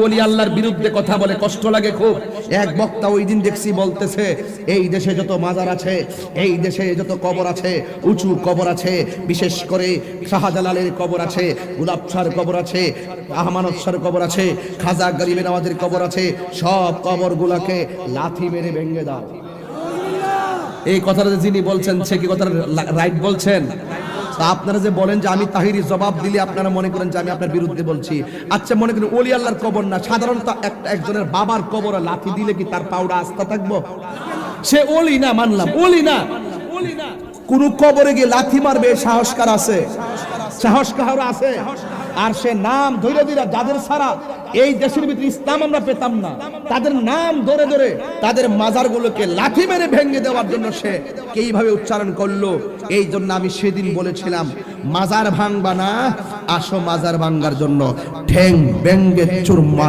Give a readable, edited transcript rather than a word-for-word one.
ওলি আল্লাহর বিরুদ্ধে কথা বলে কষ্ট লাগে খুব। এক বক্তা ওই দিন দেখছি বলতেছে, এই দেশে যত মাজার আছে, এই দেশে যত কবর আছে, উঁচু কবর আছে, বিশেষ করে শাহজালালের কবর আছে, গোলাপ শাহর কবর আছে, আহমানত শাহর কবর আছে, খাজা গরিবে নওয়াজের কবর আছে, সব কবরগুলোকে লাথি মেরে ভেঙে দাও। এই কথাটা যিনি বলছেন সে কি কথাটা রাইট বলছেন? আপনারা যে বলেন যে আমি তাহিরি জবাব দিলে আপনারা মনে করেন যে আমি আপনার বিরুদ্ধে বলছি। আচ্ছা মনে করেন ওলি আল্লাহর কবর না, সাধারণত একজনের বাবার কবরে লাথি দিলে কি তার পাউডা আস্থা থাকবো? সে ওলি না, মানলাম ওলি না, কোন কবরে গিয়ে লাথি মারবে সাহস কার আছে? সাহস কার আছে? আর সে নাম ধরে ধরে যাদের ছাড়া এই দেশের ভিতরে ইসলাম আমরা পেতাম না, তাদের নাম ধরে ধরে তাদের মাজারগুলোকে লাথি মেরে ভেঙে দেওয়ার জন্য সে কিভাবে উচ্চারণ করলো। এই জন্য আমি সেদিন বলেছিলাম, মাজার ভাঙবা না, আসো মাজার ভাঙার জন্য ঠ্যাং ভেঙে চুরমা।